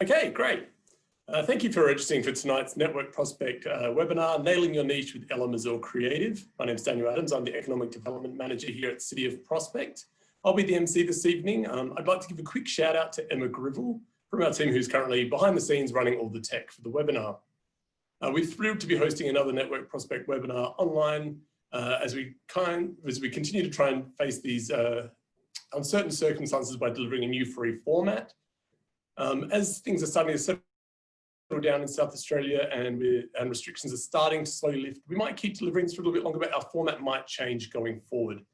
Okay, great. Thank you for registering for tonight's Network Prospect webinar, Nailing Your Niche with Ella Mazur Creative. My name is Daniel Adams. I'm the Economic Development Manager here at City of Prospect. I'll be the MC this evening. I'd like to give a quick shout out to Emma Grivell from our team, who's currently behind the scenes running all the tech for the webinar. We're thrilled to be hosting another Network Prospect webinar online as we continue to try and face these uncertain circumstances by delivering a new free format. As things are starting to settle down in South Australia and restrictions are starting to slowly lift, we might keep delivering this for a little bit longer, but our format might change going forward.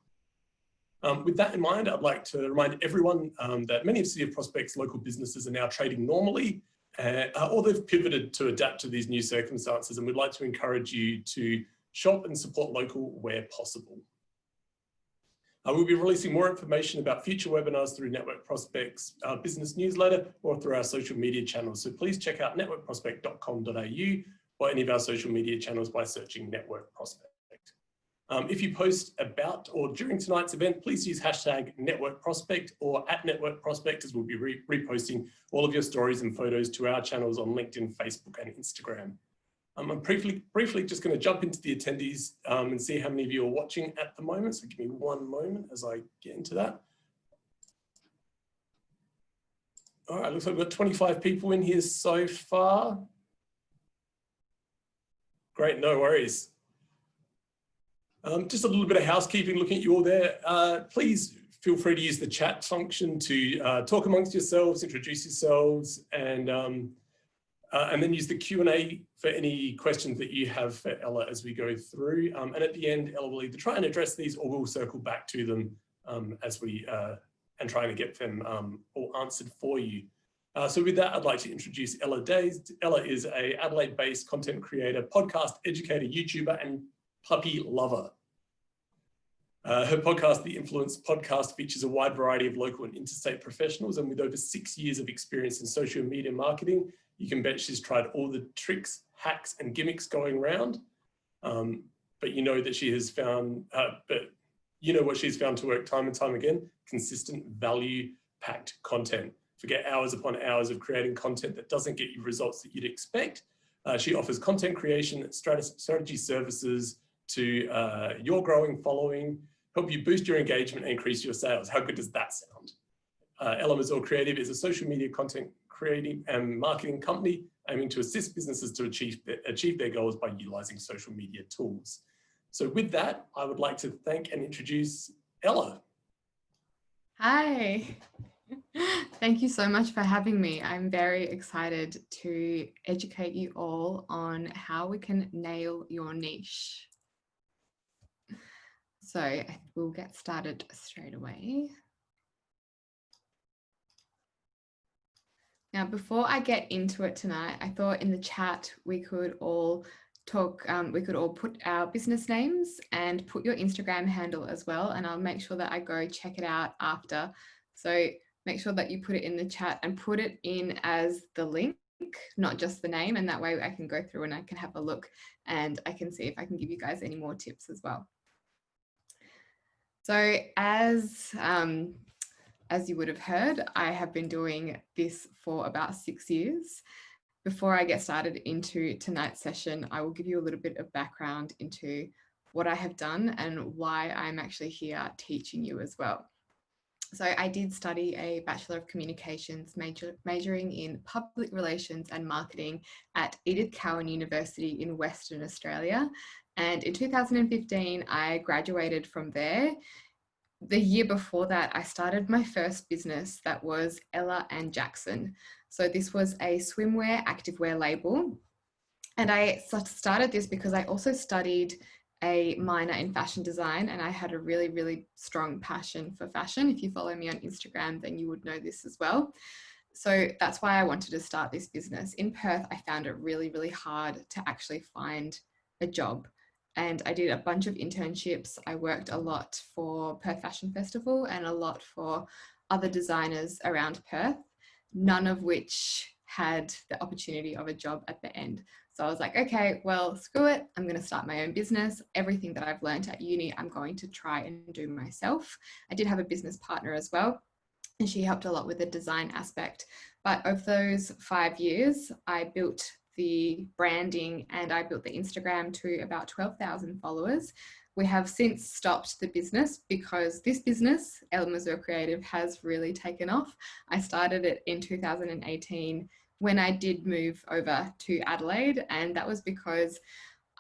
With that in mind, I'd like to remind everyone that many of City of Prospect's local businesses are now trading normally, or they've pivoted to adapt to these new circumstances, and we'd like to encourage you to shop and support local where possible. We'll be releasing more information about future webinars through Network Prospect's business newsletter or through our social media channels. So please check out networkprospect.com.au or any of our social media channels by searching Network Prospect. If you post about or during tonight's event, please use hashtag Network Prospect or @Network Prospect, as we'll be reposting all of your stories and photos to our channels on LinkedIn, Facebook and Instagram. I'm briefly just going to jump into the attendees and see how many of you are watching at the moment. So give me one moment as I get into that. All right, looks like we've got 25 people in here so far. Great, no worries. Just a little bit of housekeeping, looking at you all there. Please feel free to use the chat function to talk amongst yourselves, introduce yourselves, and then use the Q&A for any questions that you have for Ella as we go through. And at the end, Ella will either try and address these or we'll circle back to them as we, and trying to get them all answered for you. So with that, I'd like to introduce Ella Days. Ella is an Adelaide-based content creator, podcast educator, YouTuber, and puppy lover. Her podcast, The Influence Podcast, features a wide variety of local and interstate professionals, and with over 6 years of experience in social media marketing, you can bet she's tried all the tricks, hacks, and gimmicks going around. But you know that she has found, what she's found to work time and time again: consistent, value-packed content. Forget hours upon hours of creating content that doesn't get you results that you'd expect. She offers content creation strategy services to your growing following, help you boost your engagement and increase your sales. How good does that sound? Ella Mazur Creative is a social media content creating and marketing company aiming to assist businesses to achieve their goals by utilizing social media tools. So with that, I would like to thank and introduce Ella. Hi. Thank you so much for having me. I'm very excited to educate you all on how we can nail your niche. So we'll get started straight away. Now, before I get into it tonight, I thought in the chat we could all talk, we could all put our business names and put your Instagram handle as well. And I'll make sure that I go check it out after. So make sure that you put it in the chat and put it in as the link, not just the name. And that way I can go through and I can have a look and I can see if I can give you guys any more tips as well. So as you would have heard, I have been doing this for about 6 years. Before I get started into tonight's session, I will give you a little bit of background into what I have done and why I'm actually here teaching you as well. So I did study a Bachelor of Communications, majoring in Public Relations and Marketing at Edith Cowan University in Western Australia. And in 2015, I graduated from there. The year before that, I started my first business that was Ella and Jackson. So this was a swimwear, activewear label. And I started this because I also studied a minor in fashion design and I had a really, really strong passion for fashion. If you follow me on Instagram, then you would know this as well. So that's why I wanted to start this business. In Perth, I found it really, really hard to actually find a job. And I did a bunch of internships. I worked a lot for Perth Fashion Festival and a lot for other designers around Perth, none of which had the opportunity of a job at the end. So I was like, okay, well, screw it. I'm going to start my own business. Everything that I've learned at uni, I'm going to try and do myself. I did have a business partner as well, and she helped a lot with the design aspect. But of those 5 years, I built the branding and I built the Instagram to about 12,000 followers. We have since stopped the business because this business, El Mazur Creative, has really taken off. I started it in 2018 when I did move over to Adelaide, and that was because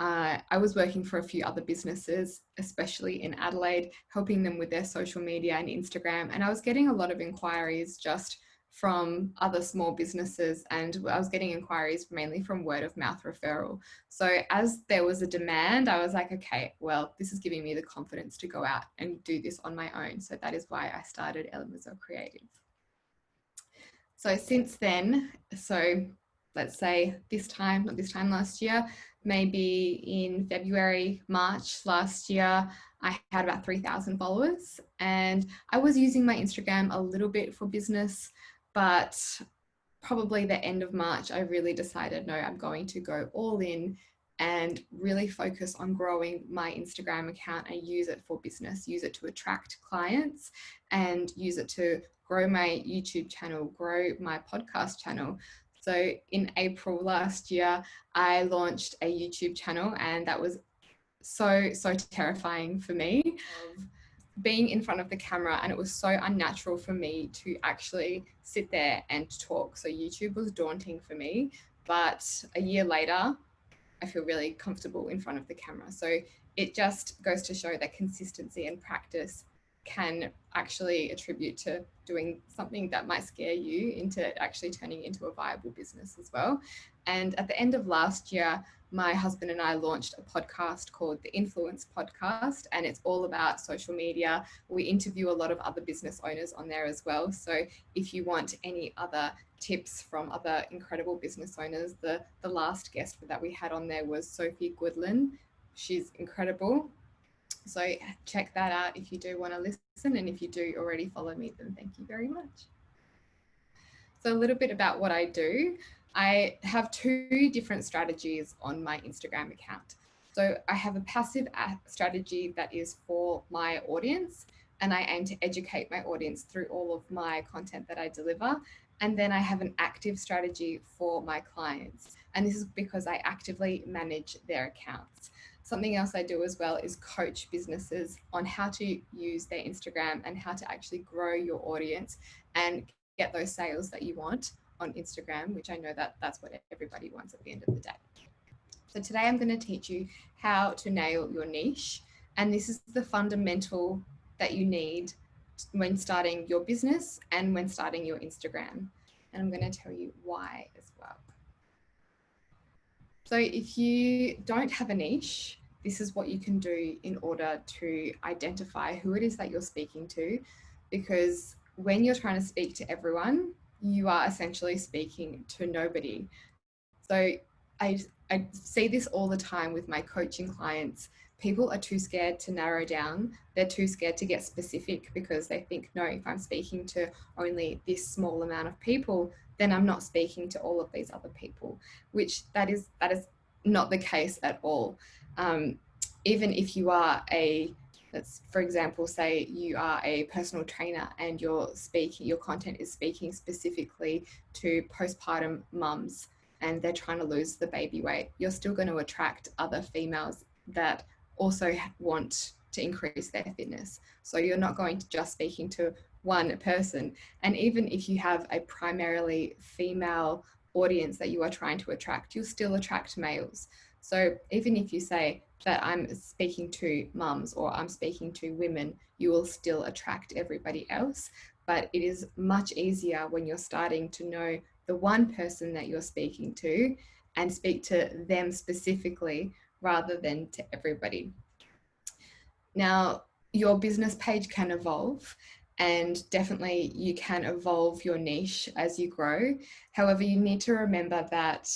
I was working for a few other businesses, especially in Adelaide, helping them with their social media and Instagram. And I was getting a lot of inquiries just from other small businesses, and I was getting inquiries mainly from word of mouth referral. So as there was a demand, I was like, okay, well, this is giving me the confidence to go out and do this on my own. So that is why I started El Mazur Creative. So since then, so let's say not this time last year, maybe in February, March last year, I had about 3,000 followers, and I was using my Instagram a little bit for business, but probably the end of March, I really decided, no, I'm going to go all in and really focus on growing my Instagram account and use it for business, use it to attract clients and use it to grow my YouTube channel, grow my podcast channel. So in April last year, I launched a YouTube channel, and that was so terrifying for me, of being in front of the camera, and it was so unnatural for me to actually sit there and talk. So YouTube was daunting for me, but a year later, I feel really comfortable in front of the camera. So it just goes to show that consistency and practice can actually attribute to doing something that might scare you into actually turning into a viable business as well. And at the end of last year, my husband and I launched a podcast called the Influence Podcast, and it's all about social media. We interview a lot of other business owners on there as well. So if you want any other tips from other incredible business owners, the last guest that we had on there was Sophie Goodlin. She's incredible. So check that out if you do want to listen, and if you do already follow me, then thank you very much. So a little bit about what I do. I have 2 different strategies on my Instagram account. So I have a passive strategy that is for my audience, and I aim to educate my audience through all of my content that I deliver. And then I have an active strategy for my clients. And this is because I actively manage their accounts. Something else I do as well is coach businesses on how to use their Instagram and how to actually grow your audience and get those sales that you want on Instagram, which I know that that's what everybody wants at the end of the day. So today I'm going to teach you how to nail your niche. And this is the fundamental that you need when starting your business and when starting your Instagram. And I'm going to tell you why as well. So if you don't have a niche, this is what you can do in order to identify who it is that you're speaking to, because when you're trying to speak to everyone, you are essentially speaking to nobody. So I see this all the time with my coaching clients. People are too scared to narrow down. They're too scared to get specific because they think, no, if I'm speaking to only this small amount of people, then I'm not speaking to all of these other people, which that is not the case at all. Even if you are let's, for example, say you are a personal trainer and your content is speaking specifically to postpartum mums and they're trying to lose the baby weight, you're still going to attract other females that also want to increase their fitness. So you're not going to just speaking to one person. And even if you have a primarily female audience that you are trying to attract, you'll still attract males. So even if you say that I'm speaking to mums or I'm speaking to women, you will still attract everybody else. But it is much easier when you're starting to know the one person that you're speaking to and speak to them specifically rather than to everybody. Now, your business page can evolve, and definitely you can evolve your niche as you grow. However, you need to remember that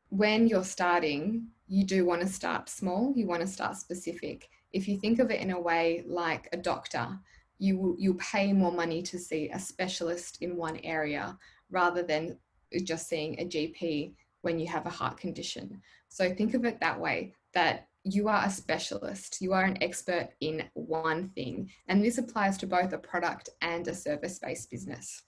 when you're starting, you do want to start small, you want to start specific. If you think of it in a way like a doctor, you'll pay more money to see a specialist in one area rather than just seeing a GP when you have a heart condition. So think of it that way, that you are a specialist. You are an expert in one thing. And this applies to both a product and a service-based business.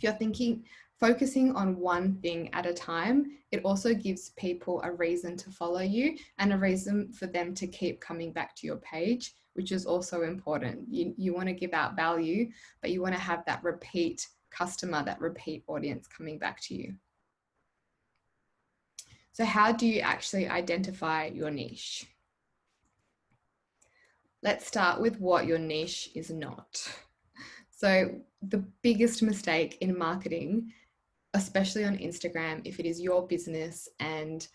If you're focusing on one thing at a time, it also gives people a reason to follow you and a reason for them to keep coming back to your page, which is also important. You want to give out value, but you want to have that repeat customer, that repeat audience coming back to you. So how do you actually identify your niche? Let's start with what your niche is not. So the biggest mistake in marketing, especially on Instagram, if it is your business and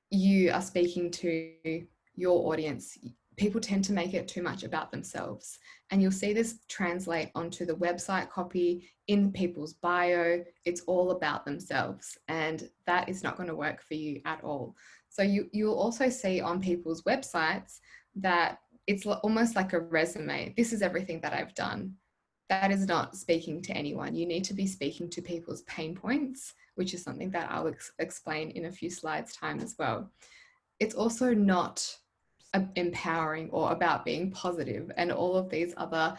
you are speaking to your audience, people tend to make it too much about themselves. And you'll see this translate onto the website copy, in people's bio. It's all about themselves, and that is not going to work for you at all. So you'll also see on people's websites that it's almost like a resume. This is everything that I've done. That is not speaking to anyone. You need to be speaking to people's pain points, which is something that I'll explain in a few slides' time as well. It's also not empowering or about being positive and all of these other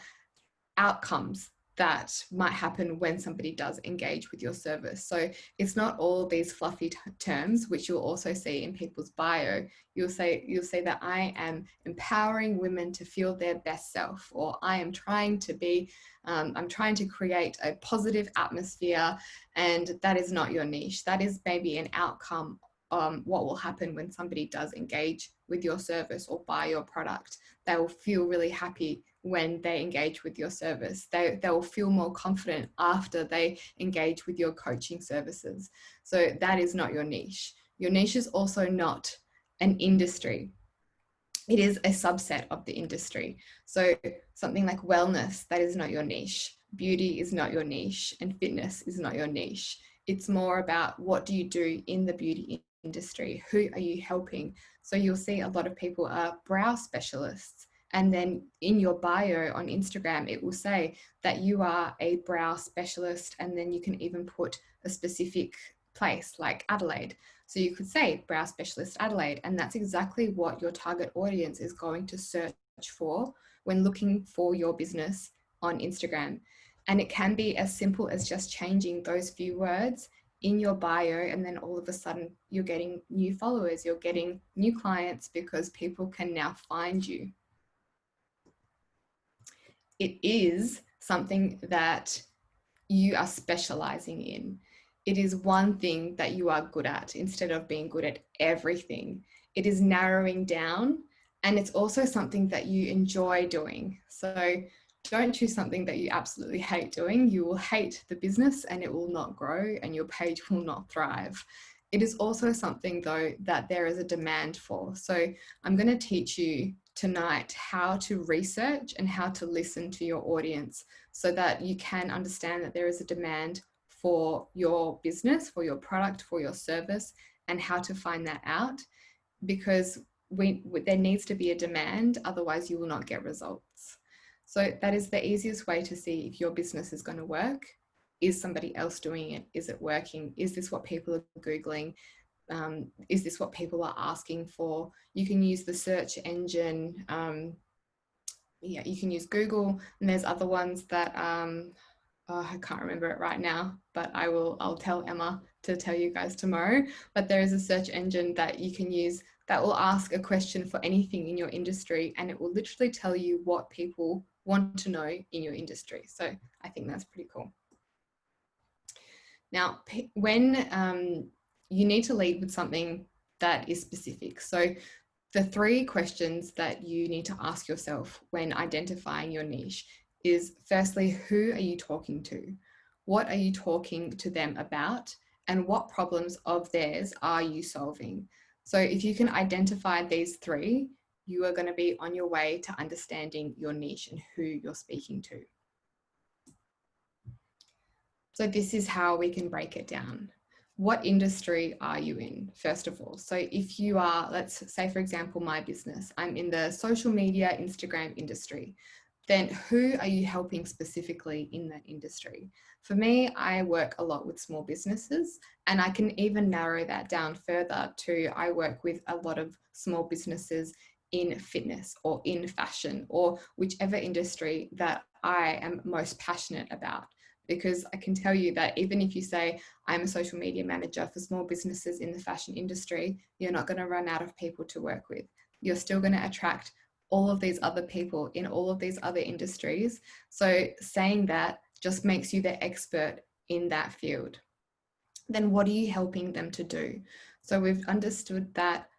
outcomes that might happen when somebody does engage with your service. So it's not all these fluffy terms, which you'll also see in people's bio. You'll say that I am empowering women to feel their best self, or I am trying to be, I'm trying to create a positive atmosphere, and that is not your niche. That is maybe an outcome. What will happen when somebody does engage with your service or buy your product. They will feel really happy when they engage with your service. They will feel more confident after they engage with your coaching services. So that is not your niche. Your niche is also not an industry. It is a subset of the industry. So something like wellness, that is not your niche. Beauty is not your niche, and fitness is not your niche. It's more about what do you do in the beauty industry? Who are you helping? So you'll see a lot of people are brow specialists. And then in your bio on Instagram, it will say that you are a brow specialist. And then you can even put a specific place like Adelaide. So you could say brow specialist Adelaide. And that's exactly what your target audience is going to search for when looking for your business on Instagram. And it can be as simple as just changing those few words in your bio, and then all of a sudden you're getting new followers, you're getting new clients because people can now find you. It is something that you are specializing in. It is one thing that you are good at instead of being good at everything. It is narrowing down, and it's also something that you enjoy doing. So don't choose something that you absolutely hate doing. You will hate the business and it will not grow and your page will not thrive. It is also something though that there is a demand for. So I'm going to teach you tonight how to research and how to listen to your audience so that you can understand that there is a demand for your business, for your product, for your service, and how to find that out, because there needs to be a demand, otherwise you will not get results. So that is the easiest way to see if your business is going to work. Is somebody else doing it? Is it working? Is this what people are Googling? Is this what people are asking for? You can use the search engine. You can use Google, and there's other ones that I can't remember it right now, but I'll tell Emma to tell you guys tomorrow. But there is a search engine that you can use that will ask a question for anything in your industry, and it will literally tell you what people want to know in your industry. So I think that's pretty cool. Now, when you need to lead with something that is specific. So the 3 questions that you need to ask yourself when identifying your niche is, firstly, who are you talking to? What are you talking to them about? And what problems of theirs are you solving? So if you can identify these 3, you are going to be on your way to understanding your niche and who you're speaking to. So this is how we can break it down. What industry are you in, first of all? So if you are, let's say, for example, my business, I'm in the social media Instagram industry. then who are you helping specifically in that industry? For me, I work a lot with small businesses, and I can even narrow that down further to I work with a lot of small businesses in fitness or in fashion or whichever industry that I am most passionate about. Because I can tell you that even if you say I'm a social media manager for small businesses in the fashion industry, you're not going to run out of people to work with. You're still going to attract all of these other people in all of these other industries. So saying that just makes you the expert in that field. Then what are you helping them to do? So we've understood that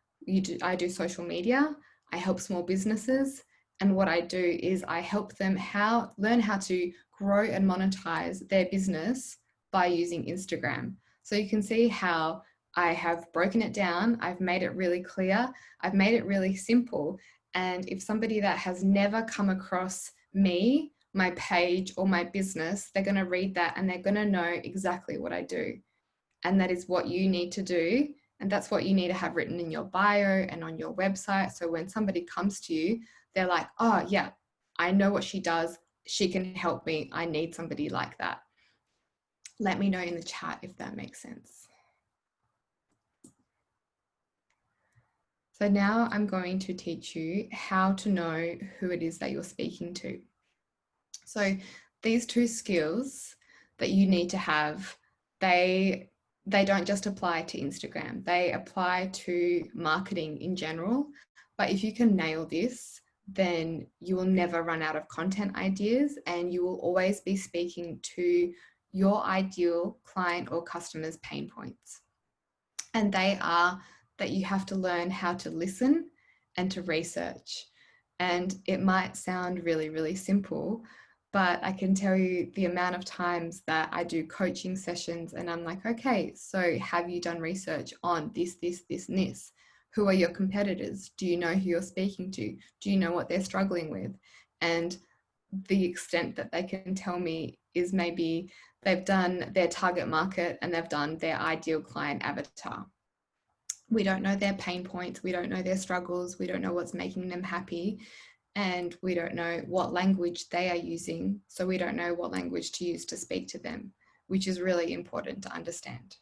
I do social media, I help small businesses, and what I do is I help them learn how to grow and monetize their business by using Instagram. So you can see how I have broken it down, I've made it really clear, I've made it really simple. And if somebody that has never come across me, my page or my business, they're going to read that and they're going to know exactly what I do. And that is what you need to do. And that's what you need to have written in your bio and on your website. So when somebody comes to you, they're like, oh yeah, I know what she does. She can help me. I need somebody like that. Let me know in the chat if that makes sense. So now I'm going to teach you how to know who it is that you're speaking to. So these two skills that you need to have, they don't just apply to Instagram, they apply to marketing in general. But if you can nail this, then you will never run out of content ideas and you will always be speaking to your ideal client or customer's pain points. And they are that you have to learn how to listen and to research. And it might sound really, really simple, but I can tell you the amount of times that I do coaching sessions and I'm like, okay, so have you done research on this, this, this, and this? Who are your competitors? Do you know who you're speaking to? Do you know what they're struggling with? And the extent that they can tell me is maybe they've done their target market and they've done their ideal client avatar. We don't know their pain points, we don't know their struggles, we don't know what's making them happy, and we don't know what language they are using, so we don't know what language to use to speak to them, which is really important to understand.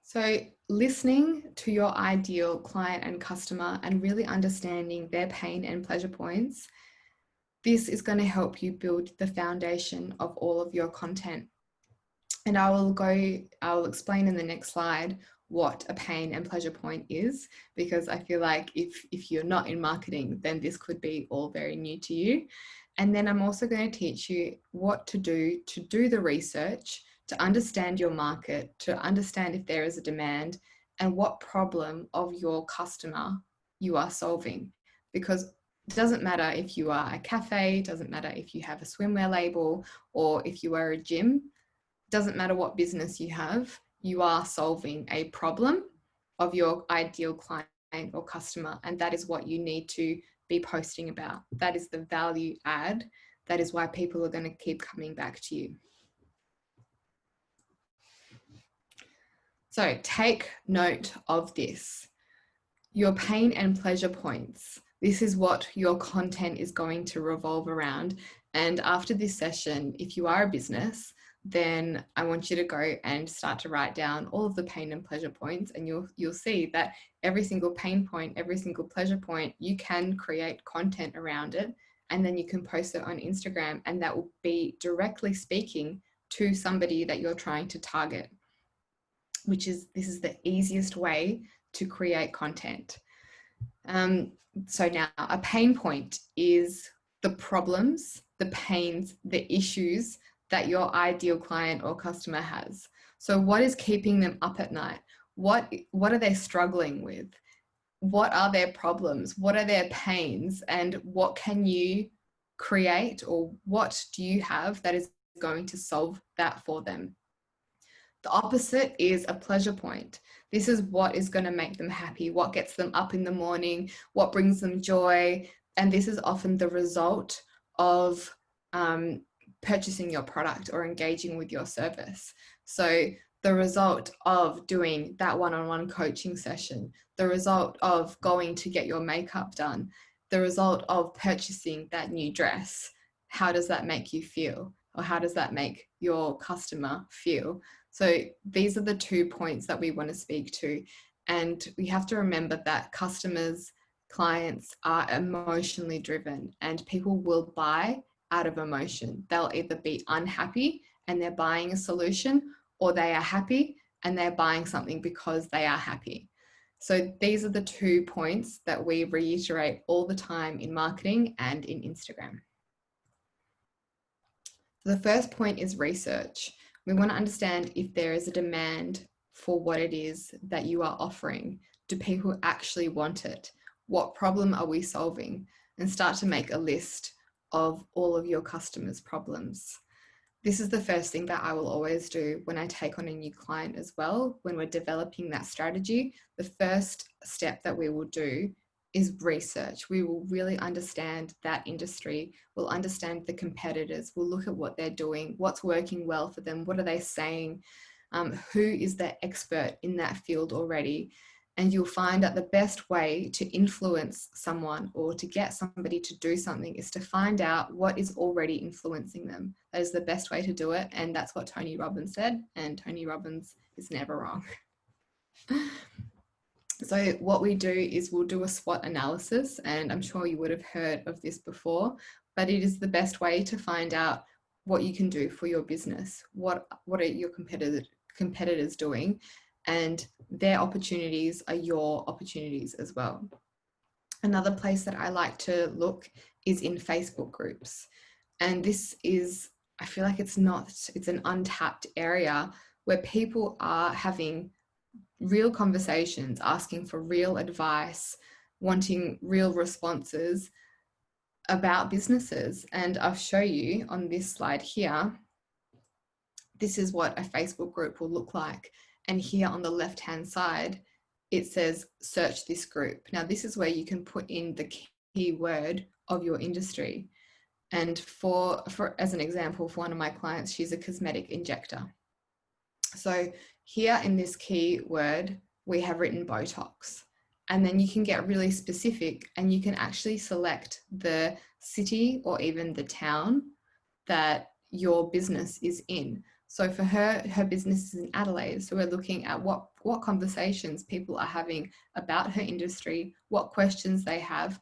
So listening to your ideal client and customer and really understanding their pain and pleasure points, this is going to help you build the foundation of all of your content. And I'll explain in the next slide what a pain and pleasure point is, because I feel like if you're not in marketing, then this could be all very new to you. And then I'm also going to teach you what to do the research, to understand your market, to understand if there is a demand and what problem of your customer you are solving. Because it doesn't matter if you are a cafe, it doesn't matter if you have a swimwear label or if you are a gym, doesn't matter what business you have, you are solving a problem of your ideal client or customer. And that is what you need to be posting about. That is the value add. That is why people are going to keep coming back to you. So take note of this. Your pain and pleasure points. This is what your content is going to revolve around. And after this session, if you are a business, then I want you to go and start to write down all of the pain and pleasure points, and you'll see that every single pain point, every single pleasure point, you can create content around it, and then you can post it on Instagram, and that will be directly speaking to somebody that you're trying to target, this is the easiest way to create content. So now a pain point is the problems, the pains, the issues that your ideal client or customer has. So what is keeping them up at night? What are they struggling with? What are their problems? What are their pains? And what can you create, or what do you have that is going to solve that for them? The opposite is a pleasure point. This is what is going to make them happy, what gets them up in the morning, what brings them joy. And this is often the result of purchasing your product or engaging with your service. So the result of doing that one-on-one coaching session, the result of going to get your makeup done, the result of purchasing that new dress. How does that make you feel? Or how does that make your customer feel? So these are the 2 points that we want to speak to. And we have to remember that customers, clients are emotionally driven, and people will buy out of emotion. They'll either be unhappy and they're buying a solution, or they are happy and they're buying something because they are happy. So these are the 2 points that we reiterate all the time in marketing and in Instagram. So the first point is research. We want to understand if there is a demand for what it is that you are offering. Do people actually want it? What problem are we solving? And start to make a list of all of your customers' problems. This is the first thing that I will always do when I take on a new client as well. When we're developing that strategy, the first step that we will do is research. We will really understand that industry. We'll understand the competitors. We'll look at what they're doing, what's working well for them, what are they saying, who is the expert in that field already. And you'll find that the best way to influence someone or to get somebody to do something is to find out what is already influencing them. That is the best way to do it. And that's what Tony Robbins said. And Tony Robbins is never wrong. So what we do is we'll do a SWOT analysis. And I'm sure you would have heard of this before, but it is the best way to find out what you can do for your business. What are your competitors doing? And their opportunities are your opportunities as well. Another place that I like to look is in Facebook groups. And this is, I feel like it's an untapped area where people are having real conversations, asking for real advice, wanting real responses about businesses. And I'll show you on this slide here, this is what a Facebook group will look like. And here on the left-hand side, it says, search this group. Now, this is where you can put in the keyword of your industry. And for as an example, for one of my clients, she's a cosmetic injector. So here in this keyword, we have written Botox. And then you can get really specific and you can actually select the city or even the town that your business is in. So for her business is in Adelaide. So we're looking at what conversations people are having about her industry, what questions they have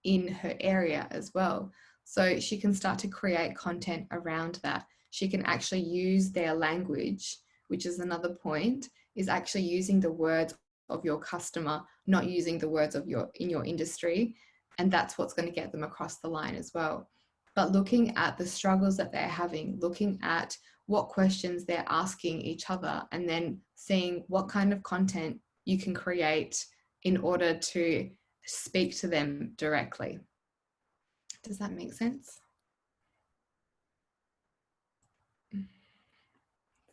in her area as well. So she can start to create content around that. She can actually use their language, which is another point, is actually using the words of your customer, not using the words of in your industry. And that's what's going to get them across the line as well. But looking at the struggles that they're having, looking at what questions they're asking each other, and then seeing what kind of content you can create in order to speak to them directly. Does that make sense?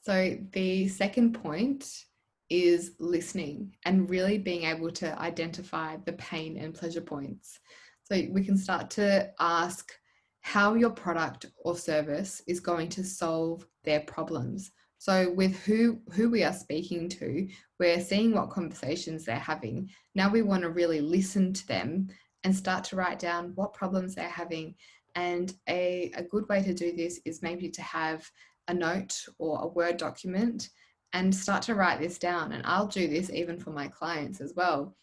So the second point is listening and really being able to identify the pain and pleasure points. So we can start to ask how your product or service is going to solve their problems. So with who we are speaking to, we're seeing what conversations they're having. Now we want to really listen to them and start to write down what problems they're having. And a good way to do this is maybe to have a note or a Word document and start to write this down. And I'll do this even for my clients as well.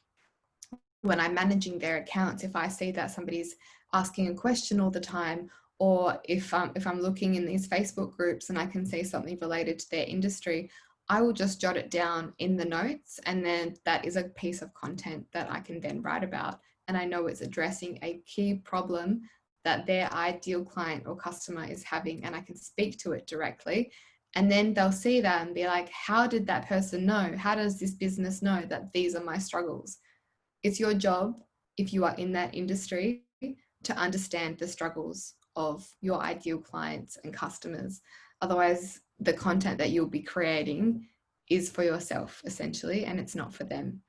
When I'm managing their accounts, if I see that somebody's asking a question all the time, or if I'm looking in these Facebook groups and I can see something related to their industry, I will just jot it down in the notes, and then that is a piece of content that I can then write about. And I know it's addressing a key problem that their ideal client or customer is having, and I can speak to it directly. And then they'll see that and be like, how did that person know? How does this business know that these are my struggles? It's your job, if you are in that industry, to understand the struggles of your ideal clients and customers. Otherwise, the content that you'll be creating is for yourself, essentially, and it's not for them.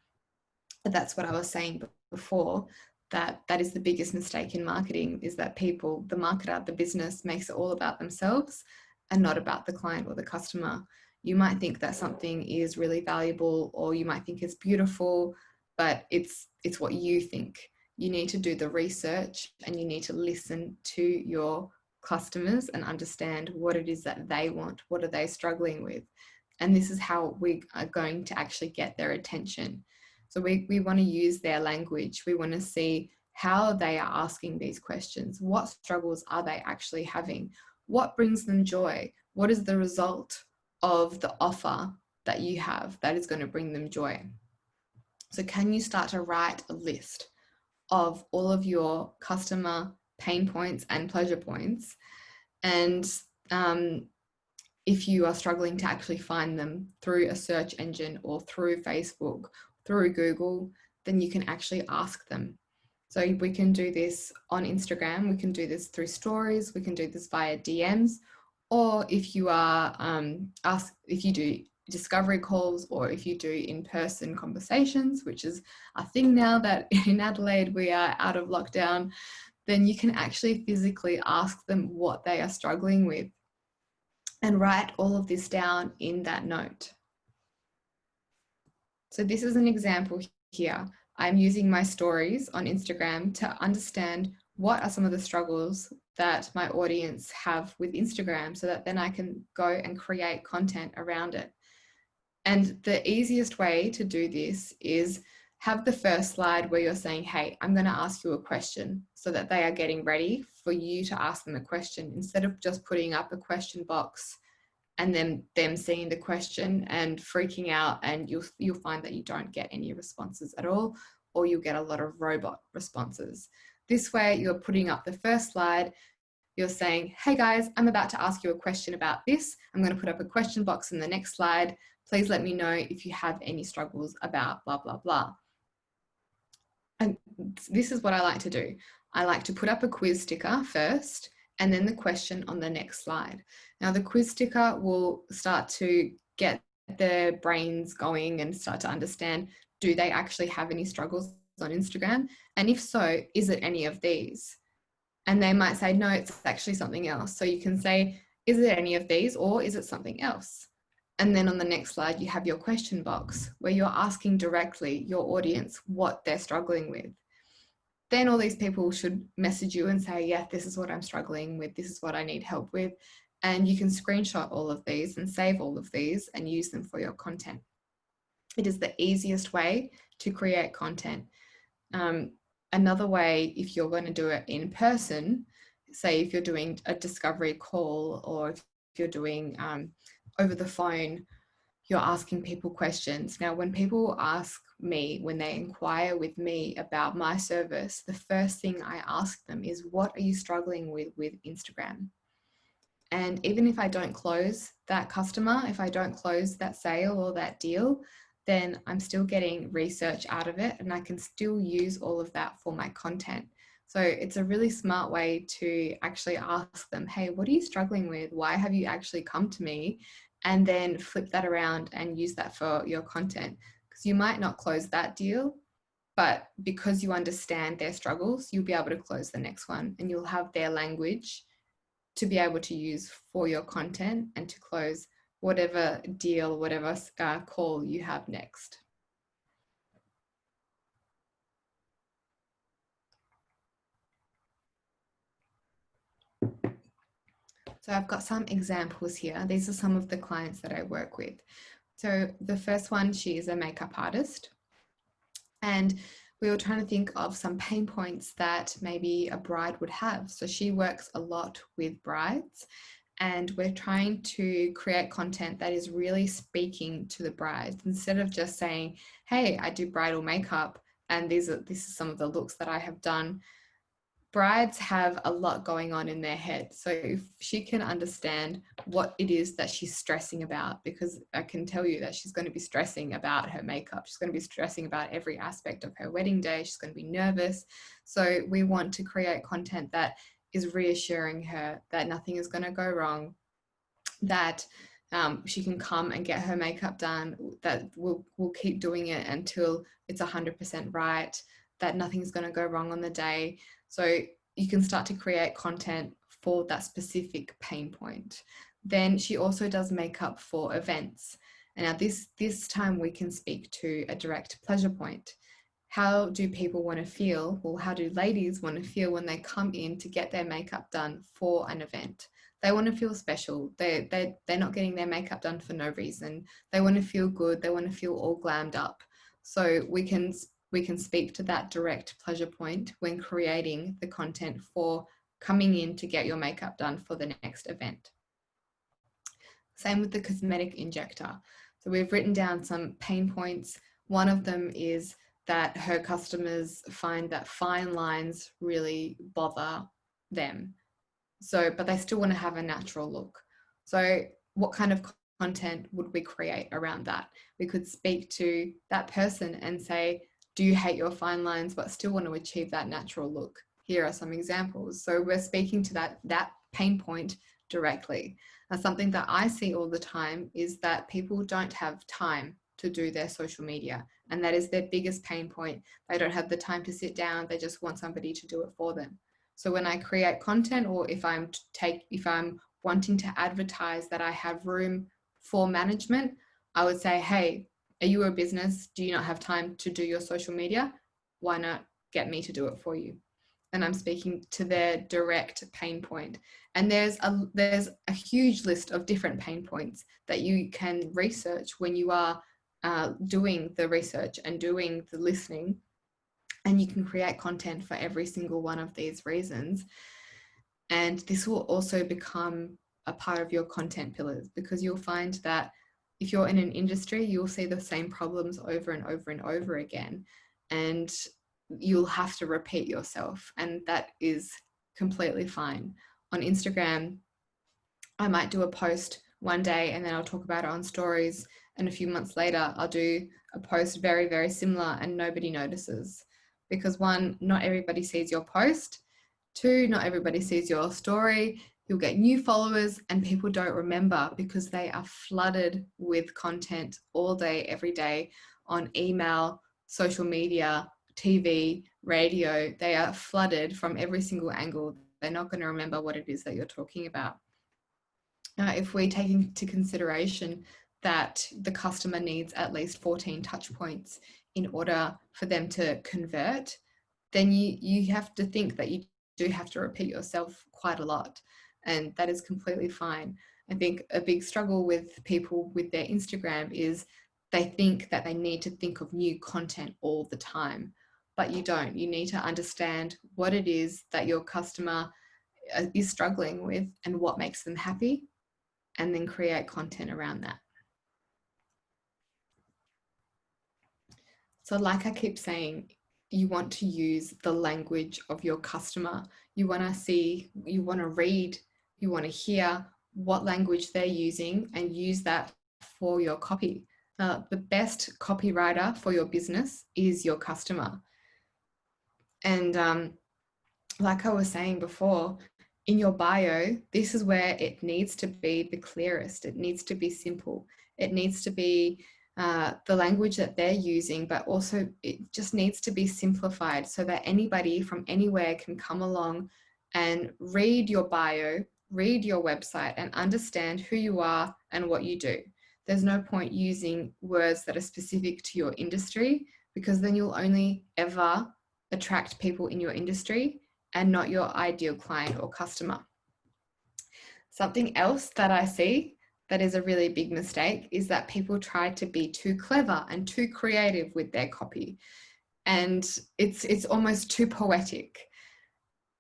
But that's what I was saying before, that is the biggest mistake in marketing, is that people, the marketer, the business, makes it all about themselves and not about the client or the customer. You might think that something is really valuable, or you might think it's beautiful, but it's what you think. You need to do the research, and you need to listen to your customers and understand what it is that they want. What are they struggling with? And this is how we are going to actually get their attention. So we want to use their language. We want to see how they are asking these questions. What struggles are they actually having? What brings them joy? What is the result of the offer that you have that is going to bring them joy? So can you start to write a list of all of your customer pain points and pleasure points? And if you are struggling to actually find them through a search engine or through Facebook, through Google, then you can actually ask them. So we can do this on Instagram, we can do this through stories, we can do this via DMs, or if you are if you do discovery calls, or if you do in-person conversations, which is a thing now that in Adelaide we are out of lockdown, then you can actually physically ask them what they are struggling with and write all of this down in that note. So this is an example here. I'm using my stories on Instagram to understand what are some of the struggles that my audience have with Instagram, so that then I can go and create content around it. And the easiest way to do this is have the first slide where you're saying, hey, I'm going to ask you a question, so that they are getting ready for you to ask them a question, instead of just putting up a question box and then them seeing the question and freaking out, and you'll find that you don't get any responses at all, or you'll get a lot of robot responses. This way you're putting up the first slide, you're saying, hey guys, I'm about to ask you a question about this. I'm going to put up a question box in the next slide. Please let me know if you have any struggles about blah, blah, blah. And this is what I like to do. I like to put up a quiz sticker first, and then the question on the next slide. Now the quiz sticker will start to get their brains going and start to understand, do they actually have any struggles on Instagram? And if so, is it any of these? And they might say, no, it's actually something else. So you can say, is it any of these, or is it something else? And then on the next slide, you have your question box where you're asking directly your audience what they're struggling with. Then all these people should message you and say, yeah, this is what I'm struggling with. This is what I need help with. And you can screenshot all of these and save all of these and use them for your content. It is the easiest way to create content. Another way, if you're going to do it in person, say if you're doing a discovery call, or if you're doing over the phone, you're asking people questions. Now, when people ask me, when they inquire with me about my service, the first thing I ask them is, what are you struggling with Instagram? And even if I don't close that customer, if I don't close that sale or that deal, then I'm still getting research out of it, and I can still use all of that for my content. So it's a really smart way to actually ask them, hey, what are you struggling with? Why have you actually come to me? And then flip that around and use that for your content. Because you might not close that deal, but because you understand their struggles, you'll be able to close the next one, and you'll have their language to be able to use for your content and to close whatever deal, whatever call you have next. So I've got some examples here. These are some of the clients that I work with. So the first one, she is a makeup artist, and we were trying to think of some pain points that maybe a bride would have. So she works a lot with brides, and we're trying to create content that is really speaking to the brides, instead of just saying, hey, I do bridal makeup and this is some of the looks that I have done. Brides have a lot going on in their head. So if she can understand what it is that she's stressing about, because I can tell you that she's going to be stressing about her makeup. She's going to be stressing about every aspect of her wedding day. She's going to be nervous. So we want to create content that is reassuring her that nothing is going to go wrong, that she can come and get her makeup done, that we'll keep doing it until it's 100% right, that nothing's going to go wrong on the day. So you can start to create content for that specific pain point. then she also does makeup for events. And now this time we can speak to a direct pleasure point. How do people want to feel? Well, how do ladies want to feel when they come in to get their makeup done for an event? They want to feel special. They're not getting their makeup done for no reason. They want to feel good. They want to feel all glammed up. So we can speak to that direct pleasure point when creating the content for coming in to get your makeup done for the next event. Same with the cosmetic injector. So we've written down some pain points. One of them is that her customers find that fine lines really bother them. So, but they still want to have a natural look. So what kind of content would we create around that? We could speak to that person and say, do you hate your fine lines but still want to achieve that natural look? Here are some examples. So we're speaking to that pain point directly. Now, something that I see all the time is that people don't have time to do their social media, and that is their biggest pain point. They don't have the time to sit down. They just want somebody to do it for them. So when I create content, or if I'm wanting to advertise that I have room for management, I would say, hey, are you a business? Do you not have time to do your social media? Why not get me to do it for you? And I'm speaking to their direct pain point. And there's a huge list of different pain points that you can research when you are doing the research and doing the listening. And you can create content for every single one of these reasons. And this will also become a part of your content pillars, because you'll find that if you're in an industry, you'll see the same problems over and over and over again. And you'll have to repeat yourself. And that is completely fine. On Instagram, I might do a post one day and then I'll talk about it on stories. And a few months later, I'll do a post very, very similar and nobody notices. Because one, not everybody sees your post. Two, not everybody sees your story. You'll get new followers and people don't remember because they are flooded with content all day, every day on email, social media, TV, radio. They are flooded from every single angle. They're not going to remember what it is that you're talking about. If we take into consideration that the customer needs at least 14 touch points in order for them to convert, then you have to think that you do have to repeat yourself quite a lot, and that is completely fine. I think a big struggle with people with their Instagram is they think that they need to think of new content all the time, but you don't. You need to understand what it is that your customer is struggling with and what makes them happy, and then create content around that. So like I keep saying, you want to use the language of your customer. You want to see, you want to read, you want to hear what language they're using and use that for your copy. The best copywriter for your business is your customer. And like I was saying before, in your bio, this is where it needs to be the clearest. It needs to be simple. It needs to be the language that they're using, but also it just needs to be simplified so that anybody from anywhere can come along and read your bio, read your website, and understand who you are and what you do. There's no point using words that are specific to your industry, because then you'll only ever attract people in your industry and not your ideal client or customer. Something else that I see that is a really big mistake is that people try to be too clever and too creative with their copy. And it's almost too poetic.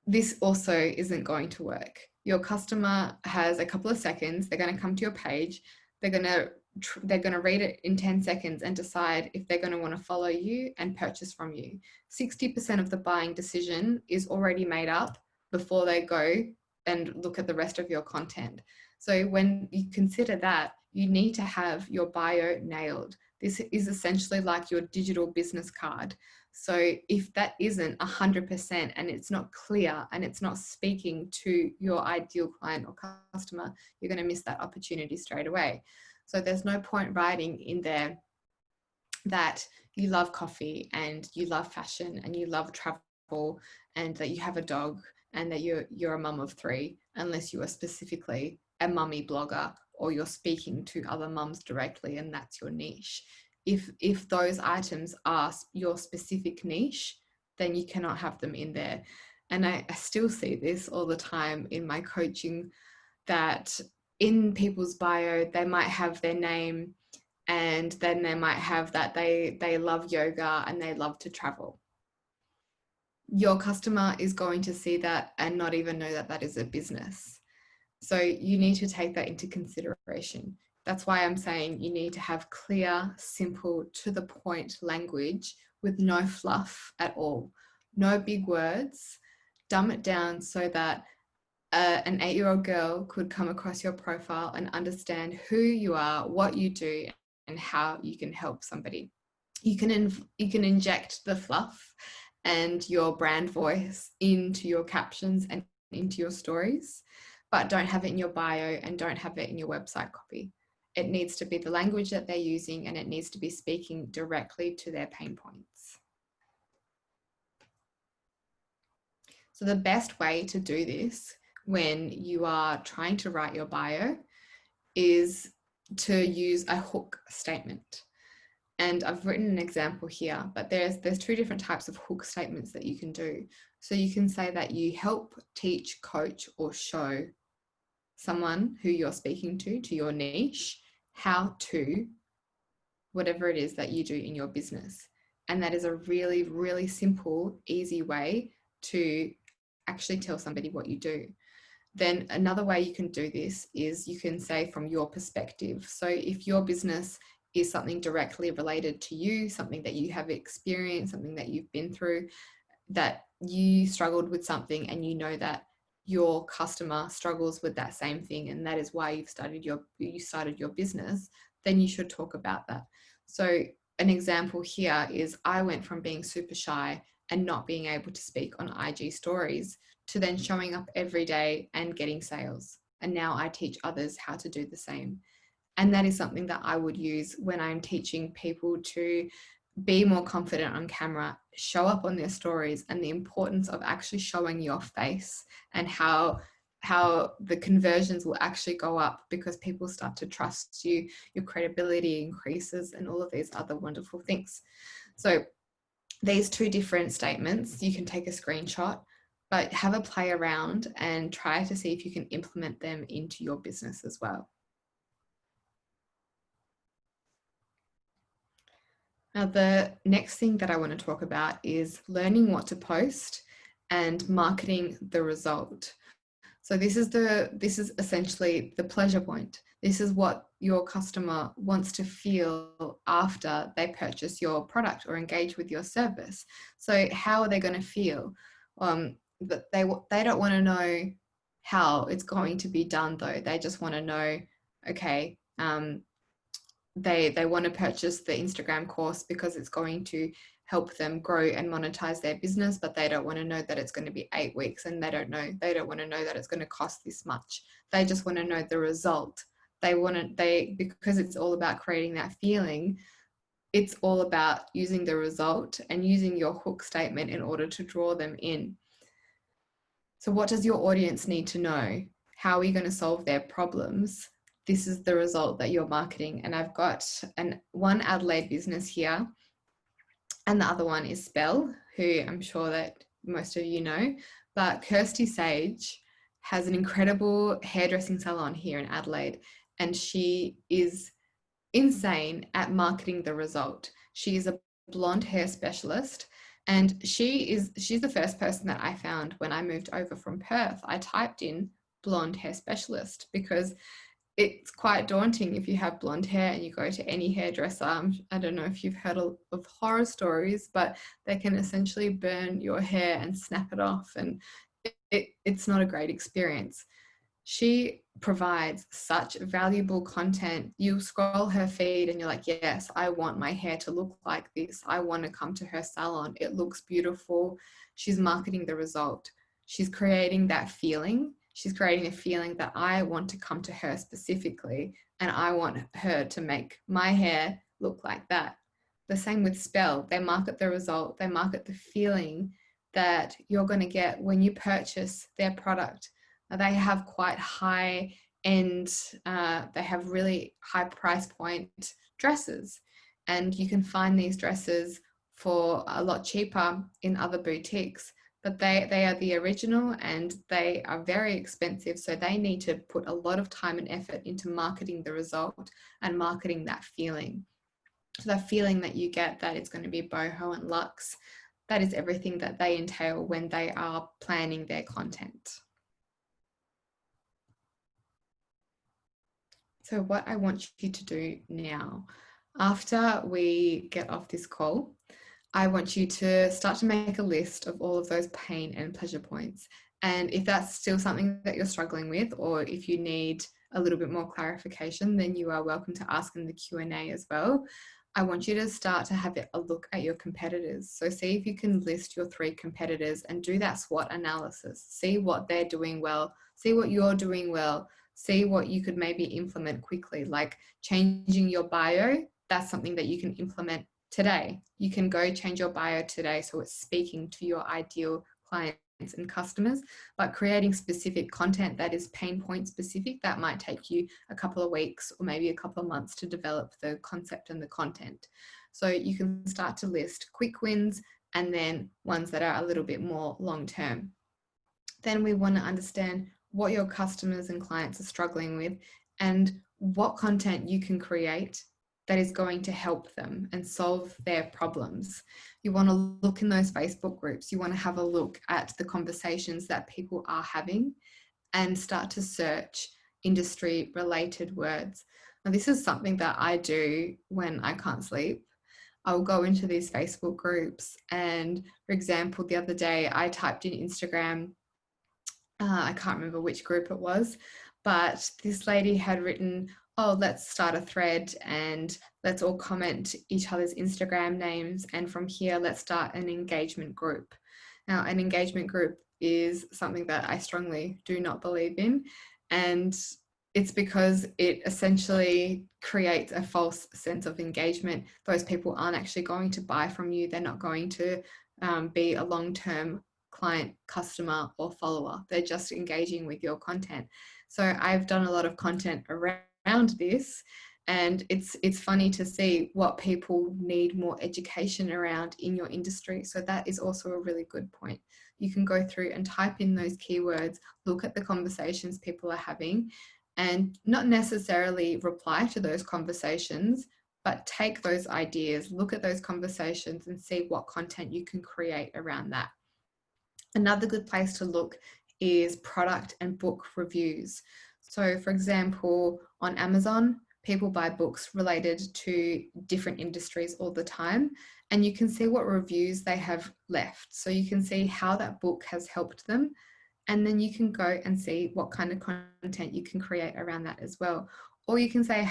This also isn't going to work. Your customer has a couple of seconds. They're going to come to your page. They're going to read it in 10 seconds and decide if they're going to want to follow you and purchase from you. 60% of the buying decision is already made up before they go and look at the rest of your content. So when you consider that, you need to have your bio nailed. This is essentially like your digital business card. So if that isn't 100% and it's not clear and it's not speaking to your ideal client or customer, you're going to miss that opportunity straight away. So there's no point writing in there that you love coffee and you love fashion and you love travel and that you have a dog and that you're a mum of 3, unless you are specifically a mummy blogger, or you're speaking to other mums directly and that's your niche. If those items are your specific niche, then you cannot have them in there. And I still see this all the time in my coaching, that in people's bio, they might have their name, and then they might have that they love yoga and they love to travel. Your customer is going to see that and not even know that that is a business. So you need to take that into consideration. That's why I'm saying you need to have clear, simple, to the point language with no fluff at all. No big words. Dumb it down so that an 8-year-old girl could come across your profile and understand who you are, what you do, and how you can help somebody. You can inject the fluff and your brand voice into your captions and into your stories, but don't have it in your bio and don't have it in your website copy. It needs to be the language that they're using, and it needs to be speaking directly to their pain points. So the best way to do this when you are trying to write your bio is to use a hook statement. And I've written an example here, but there's 2 different types of hook statements that you can do. So you can say that you help, teach, coach, or show someone who you're speaking to your niche, how to, whatever it is that you do in your business. And that is a really, really simple, easy way to actually tell somebody what you do. Then another way you can do this is you can say from your perspective. So if your business is something directly related to you, something that you have experienced, something that you've been through, that you struggled with something and you know that your customer struggles with that same thing, and that is why you started your business, then you should talk about that. So an example here is I went from being super shy and not being able to speak on IG stories to then showing up every day and getting sales. And now I teach others how to do the same. And that is something that I would use when I'm teaching people to be more confident on camera, show up on their stories, and the importance of actually showing your face and how the conversions will actually go up because people start to trust you, your credibility increases, and all of these other wonderful things. So these 2 different statements, you can take a screenshot, but have a play around and try to see if you can implement them into your business as well. Now, the next thing that I want to talk about is learning what to post and marketing the result. So this is essentially the pleasure point. This is what your customer wants to feel after they purchase your product or engage with your service. So how are they going to feel? But they don't want to know how it's going to be done though. They just want to know, okay, they want to purchase the Instagram course because it's going to help them grow and monetize their business, but they don't want to know that it's going to be 8 weeks, and they don't want to know that it's going to cost this much. They just want to know the result. Because it's all about creating that feeling, it's all about using the result and using your hook statement in order to draw them in. So what does your audience need to know? How are you going to solve their problems? This is the result that you're marketing. And I've got one Adelaide business here, and the other one is Spell, who I'm sure that most of you know. But Kirsty Sage has an incredible hairdressing salon here in Adelaide, and she is insane at marketing the result. She is a blonde hair specialist, and she's the first person that I found when I moved over from Perth. I typed in blonde hair specialist because it's quite daunting if you have blonde hair and you go to any hairdresser. I don't know if you've heard of horror stories, but they can essentially burn your hair and snap it off, and it's not a great experience. She provides such valuable content. You scroll her feed and you're like, yes, I want my hair to look like this. I want to come to her salon. It looks beautiful. She's marketing the result. She's creating that feeling. She's creating a feeling that I want to come to her specifically, and I want her to make my hair look like that. The same with Spell. They market the result. They market the feeling that you're going to get when you purchase their product. They have quite high and they have really high price point dresses, and you can find these dresses for a lot cheaper in other boutiques, but they are the original and they are very expensive, so they need to put a lot of time and effort into marketing the result and marketing that feeling. So the feeling that you get that it's going to be boho and luxe, that is everything that they entail when they are planning their content. So what I want you to do now, after we get off this call, I want you to start to make a list of all of those pain and pleasure points. And if that's still something that you're struggling with, or if you need a little bit more clarification, then you are welcome to ask in the Q&A as well. I want you to start to have a look at your competitors. So see if you can list your 3 competitors and do that SWOT analysis. See what they're doing well, see what you're doing well, see what you could maybe implement quickly, like changing your bio. That's something that you can implement today. You can go change your bio today so it's speaking to your ideal clients and customers, but creating specific content that is pain point specific, that might take you a couple of weeks or maybe a couple of months to develop the concept and the content. So you can start to list quick wins and then ones that are a little bit more long term. Then we want to understand what your customers and clients are struggling with and what content you can create that is going to help them and solve their problems. You want to look in those Facebook groups. You want to have a look at the conversations that people are having and start to search industry related words. Now, this is something that I do when I can't sleep. I'll go into these Facebook groups, and for example, the other day I typed in Instagram. I can't remember which group it was, but this lady had written, oh, let's start a thread and let's all comment each other's Instagram names. And from here, let's start an engagement group. Now, an engagement group is something that I strongly do not believe in. And it's because it essentially creates a false sense of engagement. Those people aren't actually going to buy from you. They're not going to be a long-term client, customer, or follower. They're just engaging with your content. So I've done a lot of content around this, and it's funny to see what people need more education around in your industry. So that is also a really good point. You can go through and type in those keywords, look at the conversations people are having, and not necessarily reply to those conversations, but take those ideas, look at those conversations and see what content you can create around that. Another good place to look is product and book reviews. So for example, on Amazon, people buy books related to different industries all the time, and you can see what reviews they have left. So you can see how that book has helped them, and then you can go and see what kind of content you can create around that as well. Or you can say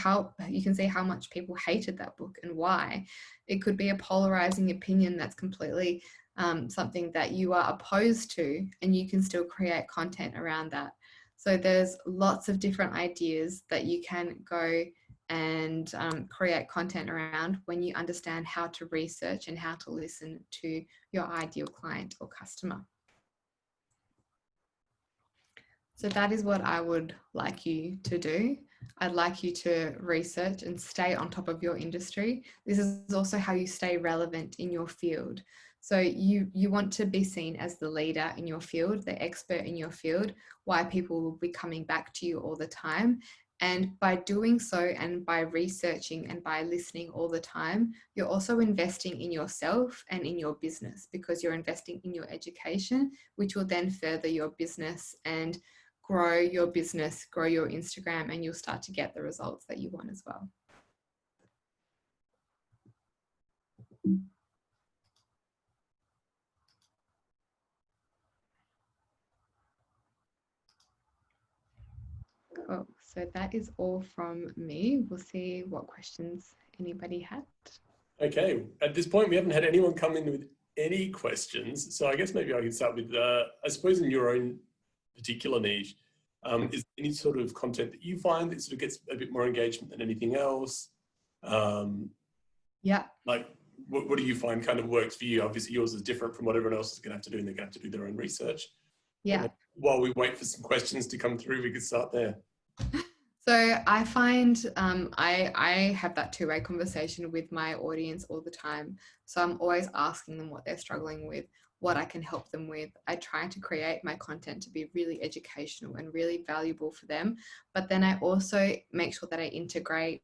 you can see how much people hated that book and why. It could be a polarizing opinion that's completely something that you are opposed to, and you can still create content around that. So there's lots of different ideas that you can go and create content around when you understand how to research and how to listen to your ideal client or customer. So that is what I would like you to do. I'd like you to research and stay on top of your industry. This is also how you stay relevant in your field. So you want to be seen as the leader in your field, the expert in your field, why people will be coming back to you all the time. And by doing so and by researching and by listening all the time, you're also investing in yourself and in your business, because you're investing in your education, which will then further your business and grow your business, grow your Instagram, and you'll start to get the results that you want as well. Cool. So that is all from me. We'll see what questions anybody had. Okay. At this point, we haven't had anyone come in with any questions. So I guess maybe I could start with, I suppose in your own particular niche, is there any sort of content that you find that sort of gets a bit more engagement than anything else? Yeah. Like, what do you find kind of works for you? Obviously, yours is different from what everyone else is going to have to do, and they're going to have to do their own research. Yeah. While we wait for some questions to come through, we could start there. So I find I have that two-way conversation with my audience all the time. So I'm always asking them what they're struggling with, what I can help them with. I try to create my content to be really educational and really valuable for them. But then I also make sure that I integrate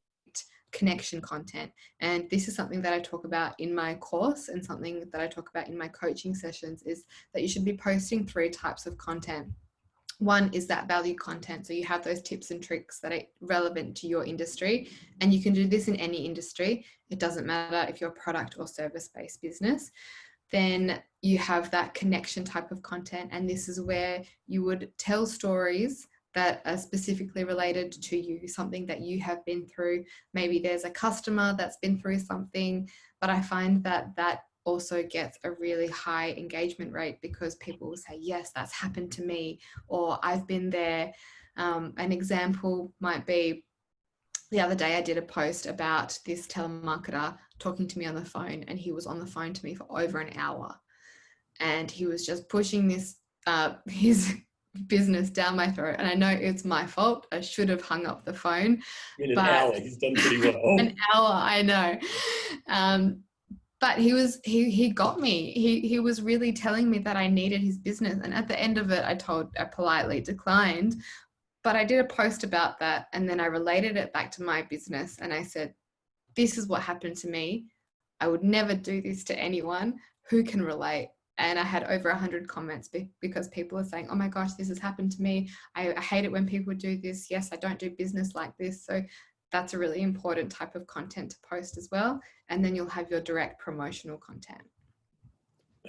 connection content. And this is something that I talk about in my course, and something that I talk about in my coaching sessions, is that you should be posting 3 types of content. One is that value content. So you have those tips and tricks that are relevant to your industry, and you can do this in any industry. It doesn't matter if you're a product or service-based business. Then you have that connection type of content, and this is where you would tell stories that are specifically related to you, something that you have been through. Maybe there's a customer that's been through something, but I find that that also gets a really high engagement rate, because people will say, yes, that's happened to me, or I've been there. An example might be, the other day I did a post about this telemarketer talking to me on the phone, and he was on the phone to me for over an hour, and he was just pushing this his business down my throat. And I know it's my fault. I should have hung up the phone. In an but hour, he's done pretty well. An hour, I know. But he got me. He was really telling me that I needed his business. And at the end of it, I politely declined. But I did a post about that, and then I related it back to my business, and I said, this is what happened to me. I would never do this to anyone. Who can relate? And I had over 100 comments because people are saying, oh my gosh, this has happened to me. I hate it when people do this. Yes, I don't do business like this. So that's a really important type of content to post as well. And then you'll have your direct promotional content.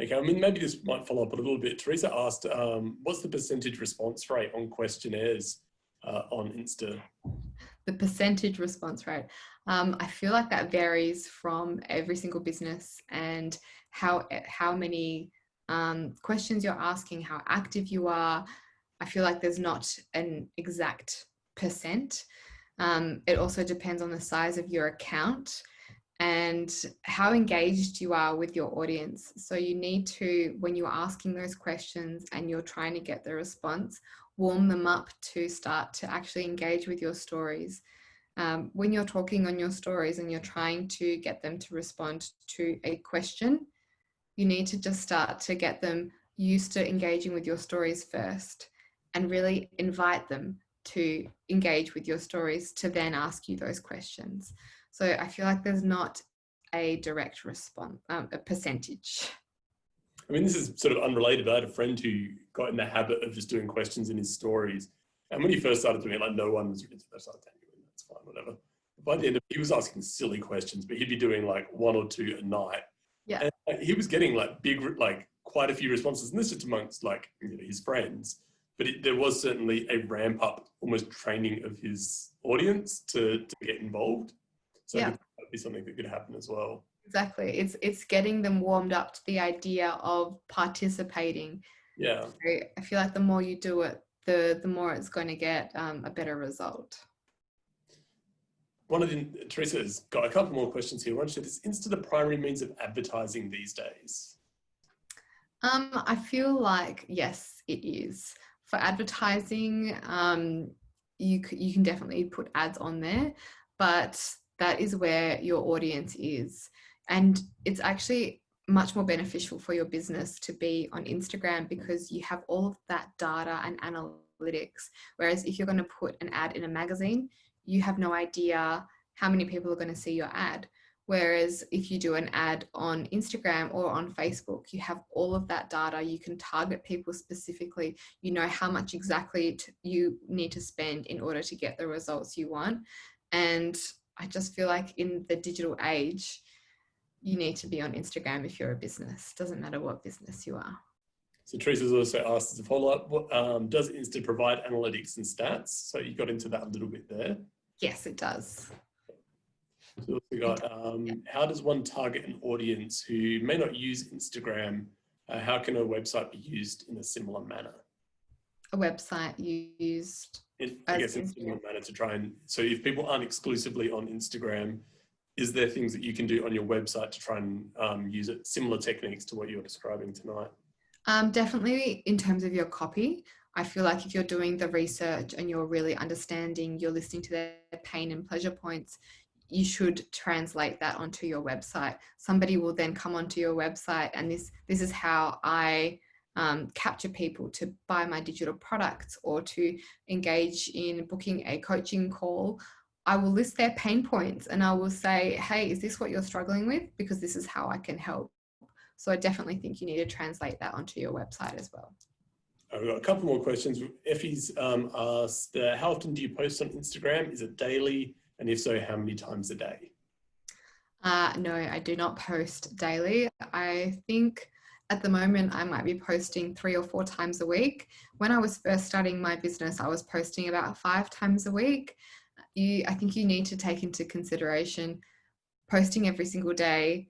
Okay, I mean, maybe this might follow up a little bit. Teresa asked, what's the percentage response rate on questionnaires on Insta? The percentage response rate. I feel like that varies from every single business, and how many questions you're asking, how active you are. I feel like there's not an exact percent. It also depends on the size of your account and how engaged you are with your audience. So you need to, when you're asking those questions and you're trying to get the response, warm them up to start to actually engage with your stories. When you're talking on your stories and you're trying to get them to respond to a question, you need to just start to get them used to engaging with your stories first, and really invite them to engage with your stories to then ask you those questions. So I feel like there's not a direct response, a percentage. I mean, this is sort of unrelated. I had a friend who got in the habit of just doing questions in his stories. And when he first started doing it, like no one was really, that's fine, whatever. By the end of it, he was asking silly questions, but he'd be doing like 1 or 2 a night. Yeah. And he was getting like quite a few responses, and this is amongst like, his friends. But there was certainly a ramp up, almost training of his audience to get involved. So yeah, that would be something that could happen as well. Exactly. It's getting them warmed up to the idea of participating. Yeah. So I feel like the more you do it, the more it's going to get a better result. Teresa has got a couple more questions here. One said, is Insta the primary means of advertising these days? I feel like, yes, it is. For advertising, you can definitely put ads on there, but that is where your audience is. And it's actually much more beneficial for your business to be on Instagram, because you have all of that data and analytics. Whereas if you're going to put an ad in a magazine, you have no idea how many people are going to see your ad. Whereas if you do an ad on Instagram or on Facebook, you have all of that data. You can target people specifically. You know how much exactly you need to spend in order to get the results you want. And I just feel like in the digital age, you need to be on Instagram if you're a business. Doesn't matter what business you are. So Teresa's also asked as a follow-up, does Insta provide analytics and stats? So you got into that a little bit there. Yes, it does. So we got, how does one target an audience who may not use Instagram? How can a website be used in a similar manner? A website used, I guess in a similar manner to try and, so if people aren't exclusively on Instagram, is there things that you can do on your website to try and use it, similar techniques to what you're describing tonight? Definitely in terms of your copy. I feel like if you're doing the research and you're really understanding, you're listening to their pain and pleasure points, you should translate that onto your website. Somebody will then come onto your website, and this is how I capture people to buy my digital products or to engage in booking a coaching call. I will list their pain points and I will say, hey, is this what you're struggling with? Because this is how I can help. So I definitely think you need to translate that onto your website as well. I've got a couple more questions. Effie's asked, how often do you post on Instagram? Is it daily? And if so, how many times a day? No, I do not post daily. I think at the moment I might be posting 3 or 4 times a week. When I was first starting my business, I was posting about 5 times a week. I think you need to take into consideration posting every single day.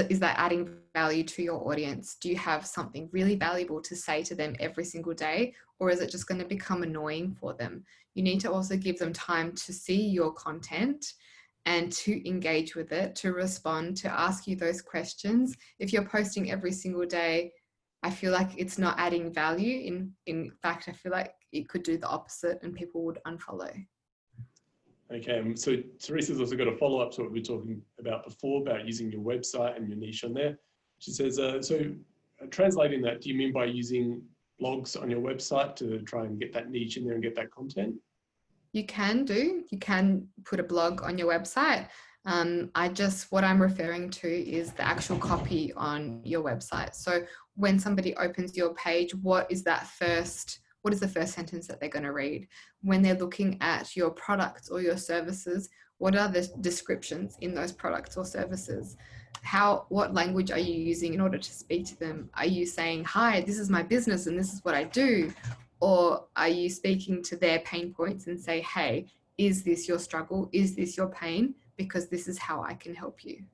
Is that adding value to your audience? Do you have something really valuable to say to them every single day? Or is it just going to become annoying for them? You need to also give them time to see your content and to engage with it, to respond, to ask you those questions. If you're posting every single day, I feel like it's not adding value. In fact, I feel like it could do the opposite and people would unfollow. Okay, so Teresa's also got a follow-up to what we were talking about before, about using your website and your niche on there. She says, translating that, do you mean by using blogs on your website to try and get that niche in there and get that content? You can put a blog on your website. What I'm referring to is the actual copy on your website. So when somebody opens your page, what is the first sentence that they're going to read? When they're looking at your products or your services, what are the descriptions in those products or services? What language are you using in order to speak to them? Are you saying, hi, this is my business and this is what I do? Or are you speaking to their pain points and say, hey, is this your struggle? Is this your pain? Because this is how I can help you.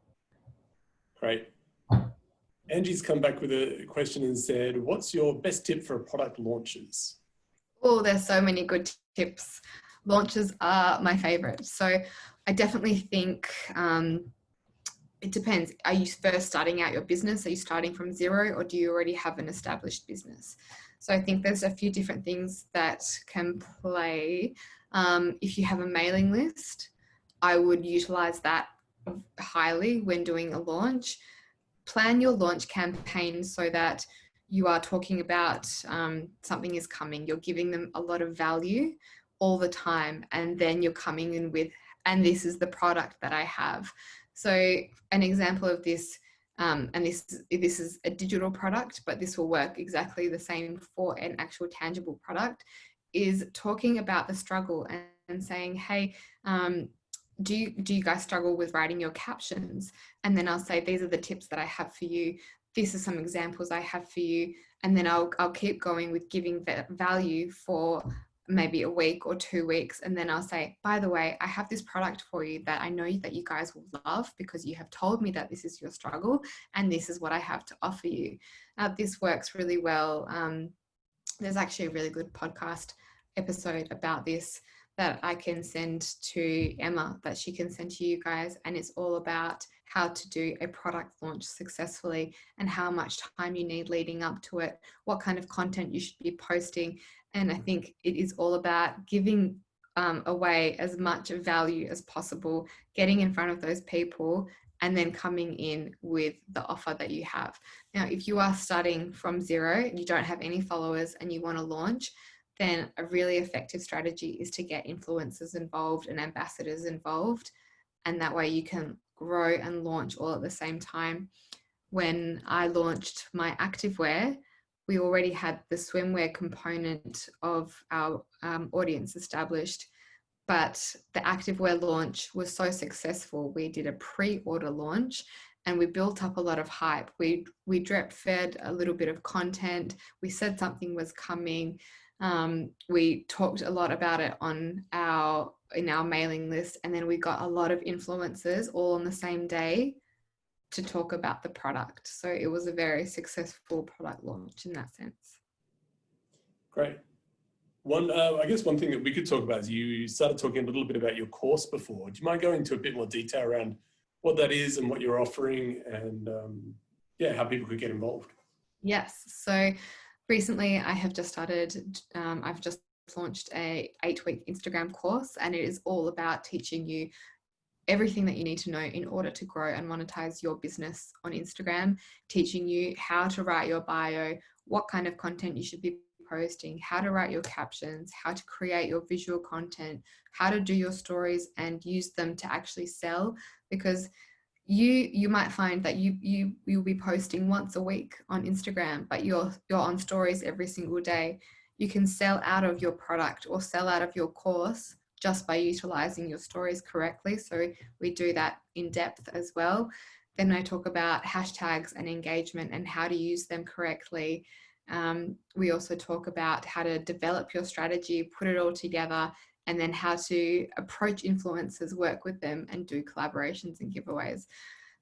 Great. Angie's come back with a question and said, what's your best tip for product launches? Oh, there's so many good tips. Launches are my favorite. So I definitely think it depends. Are you first starting out your business? Are you starting from zero, or do you already have an established business? So I think there's a few different things that can play. If you have a mailing list, I would utilize that highly when doing a launch. Plan your launch campaign so that you are talking about something is coming. You're giving them a lot of value all the time. And then you're coming in with, and this is the product that I have. So an example of this, and this is a digital product, but this will work exactly the same for an actual tangible product, is talking about the struggle and saying, hey, do you guys struggle with writing your captions? And then I'll say, these are the tips that I have for you. These are some examples I have for you. And then I'll keep going with giving that value for maybe a week or 2 weeks. And then I'll say, by the way, I have this product for you that I know that you guys will love because you have told me that this is your struggle and this is what I have to offer you. This works really well. There's actually a really good podcast episode about this that I can send to Emma, that she can send to you guys. And it's all about how to do a product launch successfully and how much time you need leading up to it, what kind of content you should be posting. And I think it is all about giving away as much value as possible, getting in front of those people, and then coming in with the offer that you have. Now, if you are starting from zero, you don't have any followers and you want to launch, then a really effective strategy is to get influencers involved and ambassadors involved. And that way you can grow and launch all at the same time. When I launched my activewear, we already had the swimwear component of our audience established, but the activewear launch was so successful. We did a pre-order launch and we built up a lot of hype. We drip fed a little bit of content. We said something was coming. We talked a lot about it in our mailing list, and then we got a lot of influencers all on the same day to talk about the product. So it was a very successful product launch in that sense. Great. I guess one thing that we could talk about is you started talking a little bit about your course before. Do you mind going into a bit more detail around what that is and what you're offering and how people could get involved? Yes. So Recently, I have just started, I've just launched a 8-week Instagram course, and it is all about teaching you everything that you need to know in order to grow and monetize your business on Instagram, teaching you how to write your bio, what kind of content you should be posting, how to write your captions, how to create your visual content, how to do your stories and use them to actually sell. Because you might find that you'll be posting once a week on Instagram, but you're on stories every single day. You can sell out of your product or sell out of your course just by utilizing your stories correctly. So we do that in depth as well. Then I talk about hashtags and engagement and how to use them correctly. We also talk about how to develop your strategy, put it all together, and then how to approach influencers, work with them, and do collaborations and giveaways.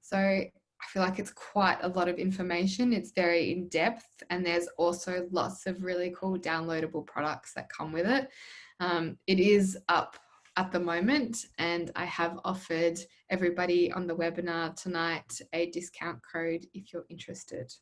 So I feel like it's quite a lot of information. It's very in depth, and there's also lots of really cool downloadable products that come with it. It is up at the moment, and I have offered everybody on the webinar tonight a discount code if you're interested.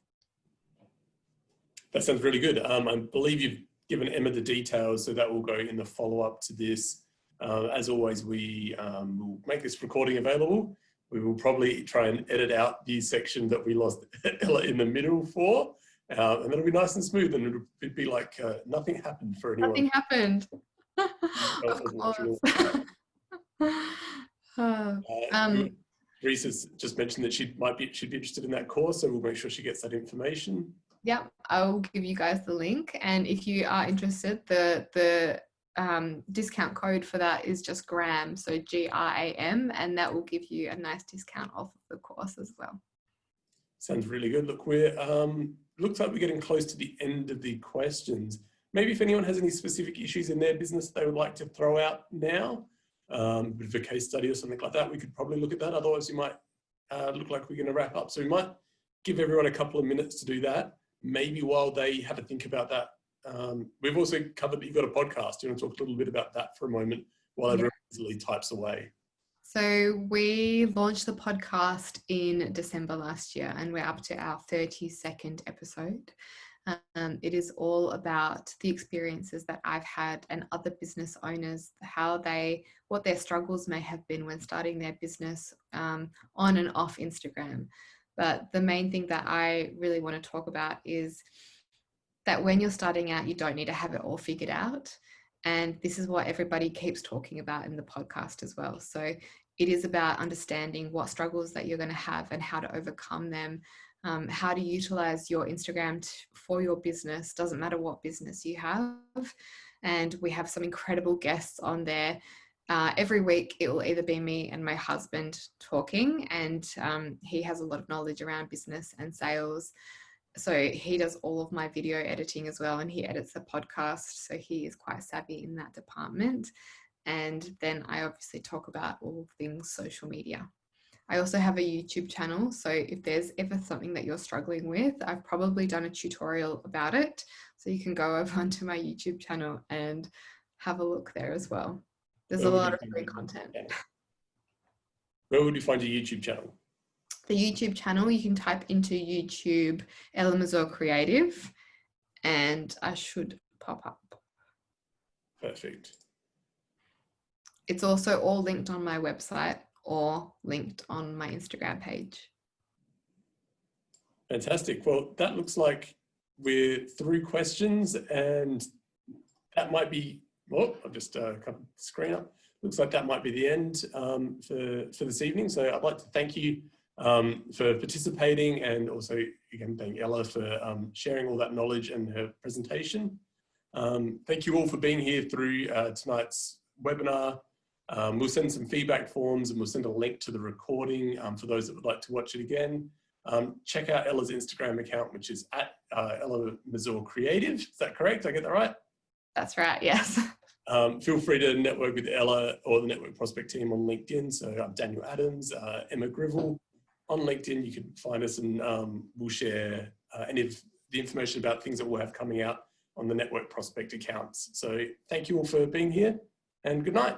That sounds really good. I believe you've given Emma the details, so that will go in the follow-up to this. As always, we will make this recording available. We will probably try and edit out the section that we lost Ella in the middle for, and it'll be nice and smooth, and it'll be like nothing happened for anyone. Nothing happened. Of course. Reese has just mentioned that she'd be interested in that course, so we'll make sure she gets that information. Yeah, I'll give you guys the link, and if you are interested, the discount code for that is just GRAM, so GRAM, and that will give you a nice discount off of the course as well. Sounds really good. Look, we're looks like we're getting close to the end of the questions. Maybe if anyone has any specific issues in their business they would like to throw out now, a bit of a case study or something like that, we could probably look at that. Otherwise, you might look like we're going to wrap up. So we might give everyone a couple of minutes to do that. Maybe while they have to think about that, we've also covered that you've got a podcast. Do you want to talk a little bit about that for a moment while everyone easily types away? So we launched the podcast in December last year, and we're up to our 32nd episode. It is all about the experiences that I've had and other business owners, what their struggles may have been when starting their business on and off Instagram. But the main thing that I really want to talk about is that when you're starting out, you don't need to have it all figured out. And this is what everybody keeps talking about in the podcast as well. So it is about understanding what struggles that you're going to have and how to overcome them, how to utilize your Instagram for your business. Doesn't matter what business you have. And we have some incredible guests on there. Every week it will either be me and my husband talking, and he has a lot of knowledge around business and sales. So he does all of my video editing as well, and he edits the podcast. So he is quite savvy in that department. And then I obviously talk about all things social media. I also have a YouTube channel. So if there's ever something that you're struggling with, I've probably done a tutorial about it. So you can go over onto my YouTube channel and have a look there as well. There's a lot of great content. Where would you find your YouTube channel? The YouTube channel, you can type into YouTube Ella Mazur Creative, and I should pop up. Perfect. It's also all linked on my website or linked on my Instagram page. Fantastic. Well, that looks like we're through questions, and that might be, well, I've just cut the screen up. Looks like that might be the end for this evening. So I'd like to thank you for participating, and also again thank Ella for sharing all that knowledge and her presentation. Thank you all for being here through tonight's webinar. We'll send some feedback forms, and we'll send a link to the recording for those that would like to watch it again. Check out Ella's Instagram account, which is at Ella Mazur Creative. Is that correct? I get that right? That's right, yes. Feel free to network with Ella or the Network Prospect team on LinkedIn. So I'm Daniel Adams, Emma Grivell. On LinkedIn, you can find us, and we'll share any of the information about things that we'll have coming out on the Network Prospect accounts. So thank you all for being here, and good night.